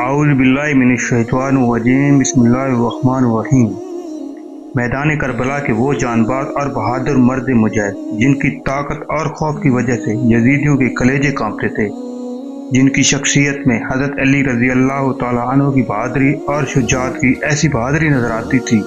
औज़ु बिल्लाहि मिनश्शैतानिर्रजीम बिस्मिल्लाहिर्रहमानिर्रहीम। मैदान करबला के वो जानबाज और बहादुर मर्द मुजाहिद जिनकी ताकत और खौफ की वजह से यजीदियों के कलेजे कांपते थे, जिनकी शख्सियत में हज़रत अली रज़ी अल्लाह तआला अन्हु की बहादुरी और शुजाअत की ऐसी बहादुरी नजर आती थी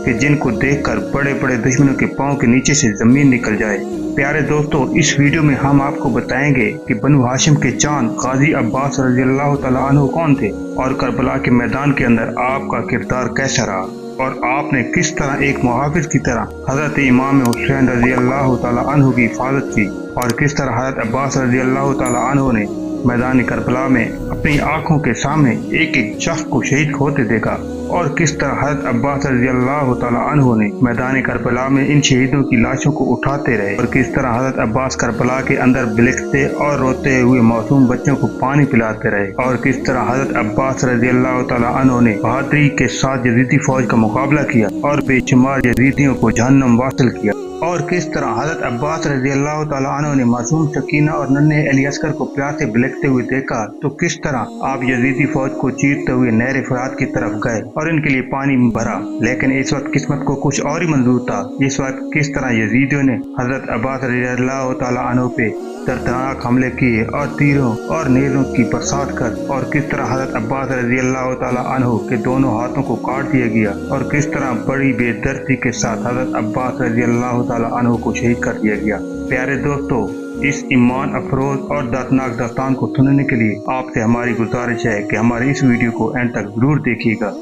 कि जिनको देखकर बड़े बड़े दुश्मनों के पांव के नीचे से जमीन निकल जाए। प्यारे दोस्तों, इस वीडियो में हम आपको बताएंगे कि बनु हाशिम के चांद गाजी अब्बास रज़ी अल्लाह तआला अन्हु कौन थे और करबला के मैदान के अंदर आपका किरदार कैसा रहा और आपने किस तरह एक मुहाफिज की तरह हजरत इमाम हुसैन रज़ी अल्लाह तआला अन्हु की हिफाजत की और किस तरह हजरत अब्बास रज़ी अल्लाह तआला अन्हु ने मैदान करबला में अपनी आंखों के सामने एक एक शख्स को शहीद होते देखा और किस तरह हज़रत अब्बास रज़ी अल्लाह तआला अन्हु ने मैदान करबला में इन शहीदों की लाशों को उठाते रहे और किस तरह हज़रत अब्बास करबला के अंदर बिलखते और रोते हुए मासूम बच्चों को पानी पिलाते रहे और किस तरह हज़रत अब्बास रज़ी अल्लाह तआला अन्हु ने बहादुरी के साथ यजीदी फौज का मुकाबला किया और बेशुमार यजीदियों को जहन्नम वासिल किया और किस तरह हज़रत अब्बास रज़ी अल्लाह तआला अन्हु ने मासूम सकीना और नन्हे अली अस्कर को प्यार से बिलखते हुए देखा तो किस तरह आप यजीदी फौज को चीरते हुए नहर फुरात की तरफ गए और इनके लिए पानी भरा। लेकिन इस वक्त किस्मत को कुछ और ही मंजूर था। इस वक्त किस तरह यजीदियों ने हज़रत अब्बास रज़ी अल्लाह तआला अन्हु पे दर्दनाक हमले किए और तीरों और नेज़ों की बरसात कर और किस तरह हज़रत अब्बास रज़ी अल्लाह तआला अन्हु के दोनों हाथों को काट दिया गया और किस तरह बड़ी बेदर्दी के साथ हज़रत अब्बास रज़ी अल्लाह तआला अन्हु को शहीद कर दिया गया। प्यारे दोस्तों, इस ईमान अफरोज और दर्दनाक दास्तान को सुनने के लिए आपसे हमारी गुजारिश है कि हमारी इस वीडियो को एंड तक जरूर देखिएगा।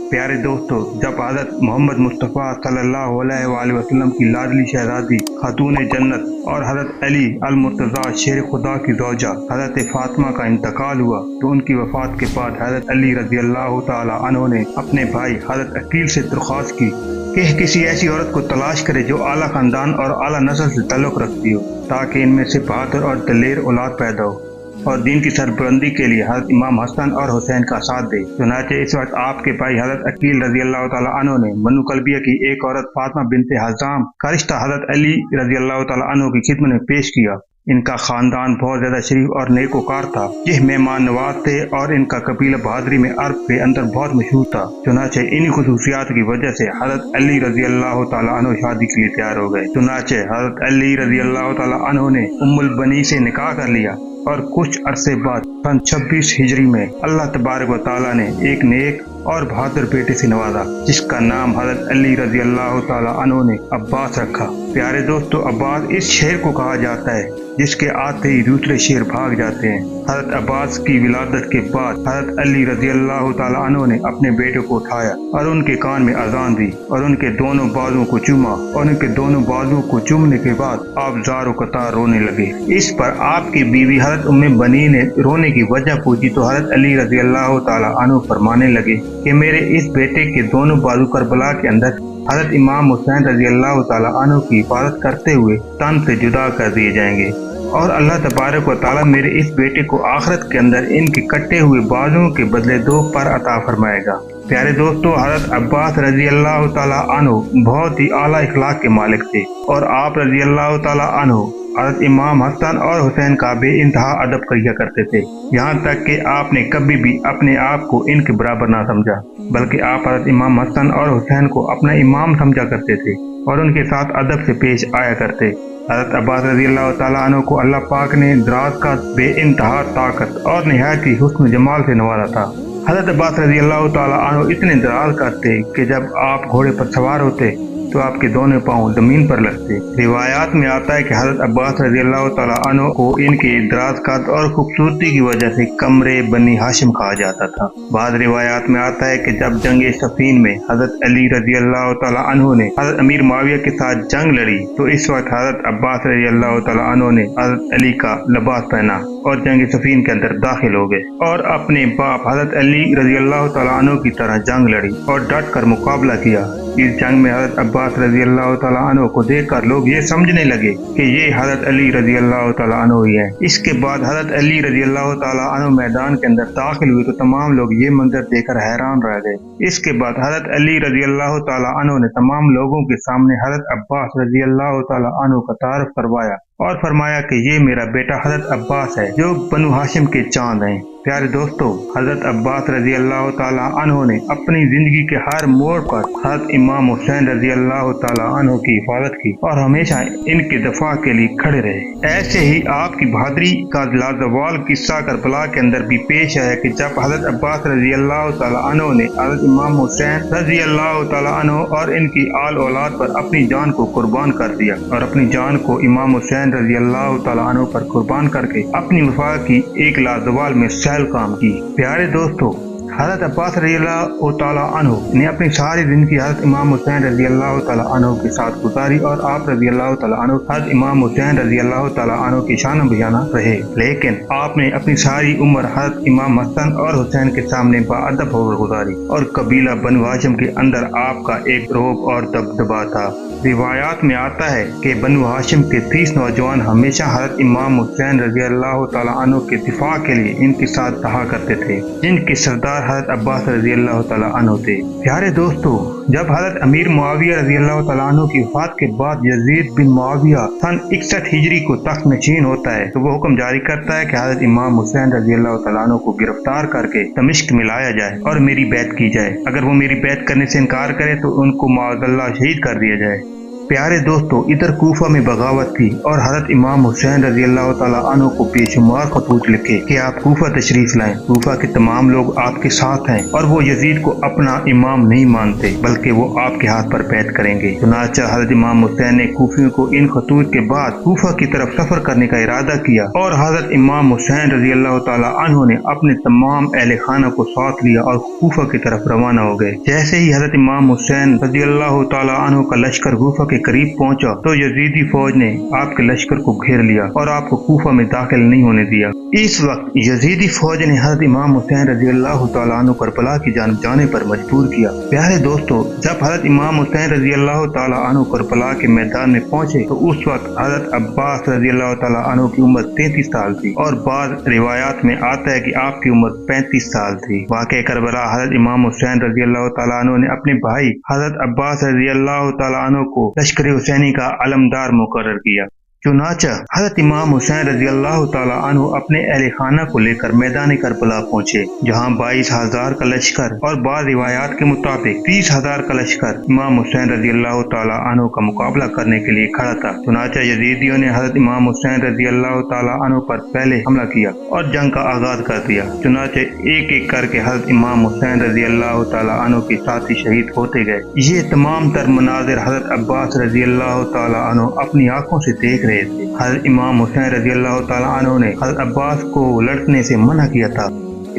प्यारे दोस्तों, जब हज़रत मोहम्मद मुस्तफ़ा सल्लल्लाहु अलैहि वसल्लम की लाडली शहजादी खातून जन्नत और हज़रत अली अल मुर्तज़ा शेर खुदा की ज़ौजा हज़रत फातिमा का इंतकाल हुआ तो उनकी वफ़ात के बाद हज़रत अली रज़ी अल्लाह तआला अन्हु ने अपने भाई हज़रत अकील से दरख्वास्त की कि किसी ऐसी औरत को तलाश करे जो आला खानदान और आला नस्ल से ताल्लुक़ रखती हो ताकि इनमें से बहादुर और दलेर औलाद पैदा हो और दीन की सरबुलंदी के लिए हज़रत इमाम हसन और हुसैन का साथ दे। चुनांचे इस वक्त आपके भाई हज़रत अकील रज़ी अल्लाह तआला अन्हु ने बनु कलबिया की एक औरत फातिमा बिनते हज़ाम का रिश्ता हज़रत अली रज़ी अल्लाह तआला अन्हु की खिदमत में पेश किया। इनका खानदान बहुत ज्यादा शरीफ और नेकोकार था, ये मेहमान नवाज थे और इनका कबीला बहादुरी में अरब के अंदर बहुत मशहूर था। चुनांचे इन्हीं खुसूसियात की वजह से हज़रत अली रज़ी अल्लाह तआला अन्हु शादी के लिए तैयार हो गए। चुनांचे हज़रत अली रज़ी अल्लाह तआला अन्हु ने उम्मुल बनी से निकाह कर लिया और कुछ अरसे बाद सन 26 हिजरी में अल्लाह तबारक व तआला ने एक नेक और बहादुर बेटे से नवाजा जिसका नाम हज़रत अली रज़ी अल्लाह तआला अन्हु ने अब्बास रखा। प्यारे दोस्तों, अब्बास इस शेर को कहा जाता है जिसके आते ही दूसरे शेर भाग जाते हैं। हज़रत अब्बास की विलादत के बाद हज़रत अली रज़ी अल्लाह तआला अन्हु ने अपने बेटे को उठाया और उनके कान में अजान दी और उनके दोनों बाजुओं को चूमा और उनके दोनों बाजुओं को चूमने के बाद आप ज़ारो कतार रोने लगे। इस पर आपकी बीवी हज़रत उम्मे बनी ने रोने की वजह पूछी तो हज़रत अली रज़ी अल्लाह तआला अन्हु फरमाने लगे कि मेरे इस बेटे के दोनों बाजू करबला के अंदर हज़रत इमाम हुसैन रज़ी अल्लाह तआला अन्हु की हिफाजत करते हुए तन से जुदा कर दिए जाएंगे और अल्लाह तबारक व तआला मेरे इस बेटे को आखिरत के अंदर इनके कटे हुए बाजुओं के बदले 2 पर अता फरमाएगा। प्यारे दोस्तों, हज़रत अब्बास रज़ी अल्लाह तआला अन्हु बहुत ही आला इखलाक के मालिक थे और आप रज़ी अल्लाह तआला अन्हु हज़रत इमाम हसन और हुसैन का बेइंतहा अदब किया करते थे, यहाँ तक कि आपने कभी भी अपने आप को इनके बराबर ना समझा, बल्कि आप हज़रत इमाम हसन और हुसैन को अपना इमाम समझा करते थे और उनके साथ अदब से पेश आया करते। हज़रत अब्बास रज़ी अल्लाह तआला अन्हु को अल्लाह पाक ने दराज का बेइंतहा ताकत और निहायत ही हुस्न जमाल से नवाजा था। हज़रत अब्बास रज़ी अल्लाह तआला अन्हु इतने दराज का थे कि जब आप घोड़े पर सवार होते तो आपके दोनों पांव जमीन पर लगते। रिवायात में आता है कि हज़रत अब्बास रज़ी अल्लाह तआला अन्हु को इनके दराज कद और खूबसूरती की वजह से कमरे बनी हाशिम कहा जाता था। बाद रिवायात में आता है कि जब जंग सफीन में हज़रत अली रज़ी अल्लाह तआला अन्हु ने हज़रत अमीर मुआविया के साथ जंग लड़ी तो इस वक्त हज़रत अब्बास रज़ी अल्लाह तआला अन्हु ने हज़रत अली का लिबास पहना और जंग सफीन के अंदर दाखिल हो गए और अपने बाप हज़रत अली रज़ी अल्लाह तआला अन्हु की तरह जंग लड़ी और डट कर मुकाबला किया। इस जंग में हज़रत अब्बास रज़ी अल्लाह तआला अन्हु को देखकर लोग ये समझने लगे कि ये हज़रत अली रज़ी अल्लाह तआला अन्हु ही है। इसके बाद हज़रत अली रज़ी अल्लाह तआला अन्हु मैदान के अंदर दाखिल हुए तो तमाम लोग ये मंजर देखकर हैरान रह गए। इसके बाद हज़रत अली रज़ी अल्लाह तआला अन्हु ने तमाम लोगों के सामने हज़रत अब्बास रज़ी अल्लाह तआला अन्हु का तारुफ करवाया और फरमाया कि ये मेरा बेटा हजरत अब्बास है जो बनु हाशिम के चांद हैं। प्यारे दोस्तों, हजरत अब्बास रजी अल्लाह ताला अन्हो ने अपनी जिंदगी के हर मोड़ पर हजरत इमाम हुसैन रजी अल्लाह ताला अन्हो की हिफाजत की और हमेशा इनके दफा के लिए खड़े रहे। ऐसे ही आपकी बहादुरी का लाजवाल किस्सा करबला के अंदर भी पेश है कि जब हजरत अब्बास रजी अल्लाह ताला अन्हो ने हजरत इमाम हुसैन रजी अल्लाह ताला अन्हो और इनकी आल औलाद पर अपनी जान को कुर्बान कर दिया और अपनी जान को इमाम हुसैन रजी अल्लाह ताला अन्हो पर कुर्बान करके अपनी वफा की एक लाजवाल में काम की। प्यारे दोस्तों, हजरत अब्बास रज़ी अल्लाह ताला अन्हु ने अपनी सारी जिंदगी हजरत इमाम हुसैन रज़ी अल्लाह ताला अन्हु के साथ गुजारी और आप रज़ी अल्लाह ताला अन्हु हजरत इमाम हुसैन रज़ी अल्लाह ताला अन्हु की शान बयाना रहे। लेकिन आपने अपनी सारी उम्र हजरत इमाम हसन और हुसैन के सामने बाअदब होकर गुजारी और कबीला बनु हाशिम के अंदर आपका एक रोब और दबदबा था। रिवायात में आता है कि बनु हाशिम के 30 नौजवान हमेशा हजरत इमाम हुसैन रज़ी अल्लाह ताला अन्हु के दिफा के लिए इनके साथ रहा करते थे, जिनके सरदार हजरत अब्बास रज़ी अल्लाह ताला अन्हु थे। प्यारे दोस्तों, जब हजरत अमीर मुआविया रज़ी अल्लाह ताला अन्हु की वफात के बाद यजीद बिन मुआविया सन 61 हिजरी को तख्त नशीन होता है तो वो हुक्म जारी करता है कि हजरत इमाम हुसैन रज़ी अल्लाह ताला अन्हु को गिरफ्तार करके दमिश्क में लाया जाए और मेरी बैत की जाए। अगर वो मेरी बैत करने से इनकार करे तो उनको माअज़ल्लाह शहीद कर दिया जाए। प्यारे दोस्तों, इधर कूफा में बगावत की और हजरत इमाम हुसैन रज़ी अल्लाह ताला अन्हु को बेशुमार खतूत लिखे कि आप कूफा तशरीफ लाएं। कूफा के तमाम लोग आपके साथ हैं और वो यजीद को अपना इमाम नहीं मानते बल्कि वो आपके हाथ पर बैत करेंगे। चुनांचे हजरत इमाम हुसैन ने कूफियों को इन खतूत के बाद कूफा की तरफ सफर करने का इरादा किया और हजरत इमाम हुसैन रज़ी अल्लाह ताला अन्हु ने अपने तमाम अहले खाना को साथ लिया और कूफा की तरफ रवाना हो गए। जैसे ही हजरत इमाम हुसैन रज़ी अल्लाह ताला अन्हु का लश्कर कूफा के करीब पहुंचा तो यजीदी फौज ने आपके लश्कर को घेर लिया और आपको कूफा में दाखिल नहीं होने दिया। इस वक्त यजीदी फौज ने हजरत इमाम हुसैन रज़ी अल्लाह ताला अन्हु करबला की जानिब जाने पर मजबूर किया। प्यारे दोस्तों, जब हजरत इमाम हुसैन रज़ी अल्लाह ताला अन्हु करबला के मैदान में पहुंचे तो उस वक्त हजरत अब्बास रज़ी अल्लाह ताला अन्हु की उम्र 33 साल थी और बाद रिवायात में आता है कि आपकी उम्र 35 साल थी। वाक़े करबला हजरत इमाम हुसैन रज़ी अल्लाह ताला अन्हु ने अपने भाई हजरत अब्बास रज़ी अल्लाह ताला अन्हु को लश्कर हुसैनी का अलमदार मुकर्रर किया। चुनांचे हजरत इमाम हुसैन रज़ी अल्लाह ताला अन्हु अपने अहले खाना को लेकर मैदान करबला पहुंचे, जहां 22,000 का लश्कर और बाद रिवायात के मुताबिक 30,000 का लश्कर इमाम हुसैन रज़ी अल्लाह ताला अन्हु का मुकाबला करने के लिए खड़ा था। चुनांचे यजीदियों ने हजरत इमाम हुसैन रज़ी अल्लाह ताला अन्हु पर पहले हमला किया और जंग का आगाज कर दिया। चुनांचे एक एक करके हजरत इमाम हुसैन रज़ी अल्लाह ताला अन्हु के साथी शहीद होते गए। ये तमाम तर मनाजिर हजरत अब्बास रज़ी अल्लाह ताला अन्हु अपनी आंखों से देख रहे थे। हजरत इमाम हुसैन रज़ी अल्लाह ताला अन्हु ने हजरत अब्बास को लड़ने से मना किया था।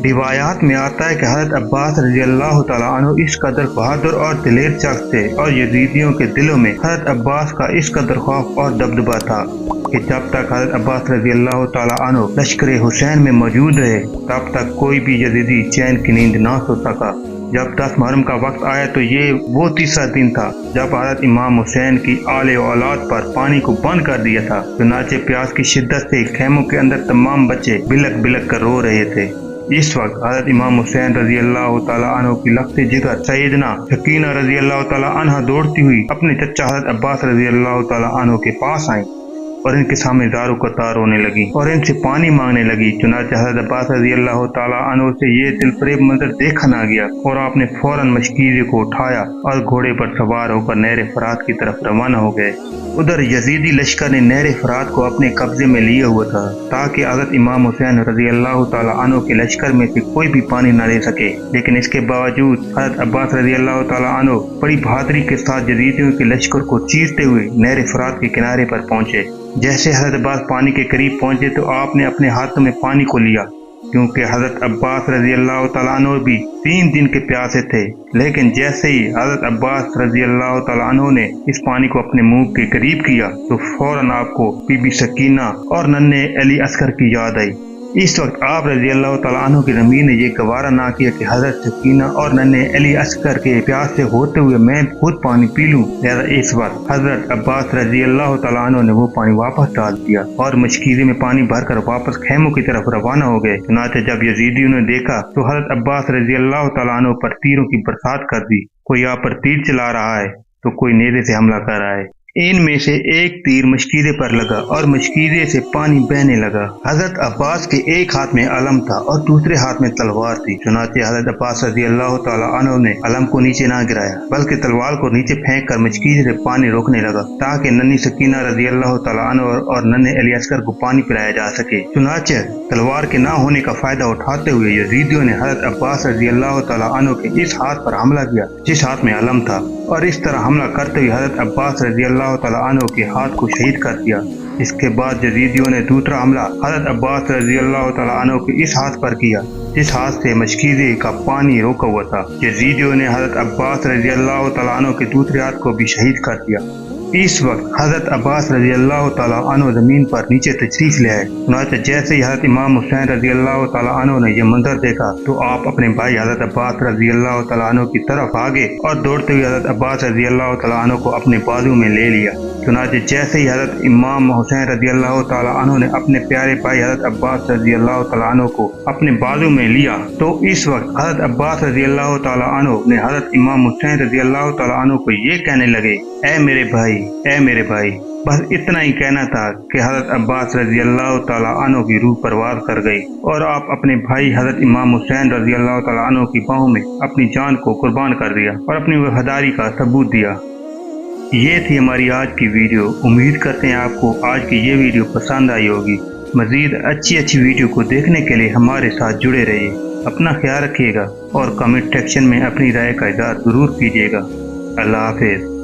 रिवायात में आता है कि हजरत अब्बास रज़ी अल्लाह ताला अन्हु इस कदर बहादुर और दिलेर शख्स थे और यजीदियों के दिलों में हजरत अब्बास का इस कदर खौफ और दबदबा था कि जब तक हजरत अब्बास रज़ी अल्लाह ताला अन्हु लश्कर हुसैन में मौजूद रहे तब तक कोई भी यजीदी चैन की नींद ना सो सका। जब 10 मुहर्रम का वक्त आया तो ये वो तीसरा दिन था जब हजरत इमाम हुसैन की आले औलाद पर पानी को बंद कर दिया था। चुनांचे प्यास की शिद्दत से खेमों के अंदर तमाम बच्चे बिलक बिलक कर रो रहे थे। इस वक्त हजरत इमाम हुसैन रज़ी अल्लाह ताला अन्हु की लख्ते जिगर सैयदना सकीना रज़ी अल्लाह ताला अन्हा दौड़ती हुई अपने चचा हजरत अब्बास रज़ी अल्लाह ताला अन्हु के पास आई और इनके सामने दारू कतार होने लगी और इनसे पानी मांगने लगी। चुनांचे हजरत अब्बास रज़ी अल्लाह ताला अन्हु से ये दिलफरेब मंजर देखा ना गया और आपने फौरन मशकीज़े को उठाया और घोड़े पर सवार होकर नहर फरात की तरफ रवाना हो गए। उधर यजीदी लश्कर ने नहर फरात को अपने कब्जे में लिया हुआ था ताकि हजरत इमाम हुसैन रज़ी अल्लाह ताला अन्हु के लश्कर में से कोई भी पानी न ले सके। लेकिन इसके बावजूद हजरत अब्बास रज़ी अल्लाह ताला अन्हु बड़ी बहादुरी के साथ यजीदियों के लश्कर को चीरते हुए नहर फरात के किनारे पर पहुंचे। जैसे हजरत अब्बास पानी के करीब पहुंचे तो आपने अपने हाथों में पानी को लिया, क्योंकि हजरत अब्बास रज़ी अल्लाह ताला अन्हु भी 3 दिन के प्यासे थे। लेकिन जैसे ही हजरत अब्बास रज़ी अल्लाह ताला अन्हु ने इस पानी को अपने मुंह के करीब किया तो फौरन आपको बीबी सकीना और नन्हे अली असगर की याद आई। इस वक्त आप रज़ी अल्लाह ताला अन्हु की ज़मीर ने यह गवारा ना किया कि हजरत सकीना और नन्हे अली असगर के प्यास से होते हुए मैं खुद पानी पी लूं। लिहाजा इस वक्त हजरत अब्बास रज़ी अल्लाह ताला अन्हु ने वो पानी वापस डाल दिया और मशकीज़े में पानी भरकर वापस खेमों की तरफ रवाना हो गए। चुनांचे जब यजीदियों ने देखा तो हजरत अब्बास रज़ी अल्लाह ताला अन्हु पर तीरों की बरसात कर दी। कोई आप पर तीर चला रहा है तो कोई नेज़े से हमला कर रहा है। इनमें से एक तीर मशकीदे पर लगा और मशकीदे से पानी बहने लगा। हजरत अब्बास के एक हाथ में अलम था और दूसरे हाथ में तलवार थी। चुनांचे हजरत अब्बास रज़ी अल्लाह तआला अन्हु ने अलम को नीचे ना गिराया बल्कि तलवार को नीचे फेंक कर मशकीदे से पानी रोकने लगा ताकि नन्ही सकीना रज़ी अल्लाह तआला अन्हा और नन्हे अली असगर को पानी पिलाया जा सके। चुनांचे तलवार के ना होने का फायदा उठाते हुए यजीदियों ने हजरत अब्बास रज़ी अल्लाह तआला अन्हु के इस हाथ पर हमला किया जिस हाथ में अलम था और इस तरह हमला करते हुए हजरत अब्बास रज़ी अल्लाह तआला अन्हु के हाथ को शहीद कर दिया। इसके बाद यजीदियों ने दूसरा हमला हजरत अब्बास रज़ी अल्लाह तआला अन्हु के इस हाथ पर किया जिस हाथ से मशकीदे का पानी रोका हुआ था। यजीदियों ने हजरत अब्बास रज़ी अल्लाह तआला अन्हु के दूसरे हाथ को भी शहीद कर दिया। इस वक्त हजरत अब्बास रज़ी अल्लाह तआला अन्हु जमीन पर नीचे तशरीफ ले आए। चुनांचे जैसे ही हजरत इमाम हुसैन रज़ी अल्लाह तआला अन्हु ने यह मंजर देखा तो आप अपने भाई हजरत अब्बास रज़ी अल्लाह तआला अन्हु की तरफ भागे और दौड़ते हुए हजरत अब्बास रज़ी अल्लाह तआला अन्हु को अपने बाजू में ले लिया। चुनांचे जैसे ही हजरत इमाम हुसैन रज़ी अल्लाह तआला अन्हु ने अपने प्यारे भाई हजरत अब्बास रज़ी अल्लाह तआला अन्हु को अपने बाजू में लिया तो इस वक्त हजरत अब्बास रज़ी अल्लाह तआला अन्हु ने हजरत इमाम हुसैन रज़ी अल्लाह तआला अन्हु को ये कहने लगे, ऐ मेरे भाई। बस इतना ही कहना था कि हजरत अब्बास रज़ी अल्लाह तआला अन्हु की रूह परवाज़ कर गई और आप अपने भाई हजरत इमाम हुसैन रज़ी अल्लाह तआला अन्हु की बाहों में अपनी जान को कुर्बान कर दिया और अपनी वफादारी का सबूत दिया। ये थी हमारी आज की वीडियो। उम्मीद करते हैं आपको आज की ये वीडियो पसंद आई होगी। मज़ीद अच्छी वीडियो को देखने के लिए हमारे साथ जुड़े रहिए। अपना ख्याल रखिएगा और कमेंट सेक्शन में अपनी राय का इज़हार ज़रूर कीजिएगा। अल्लाह हाफ़िज़।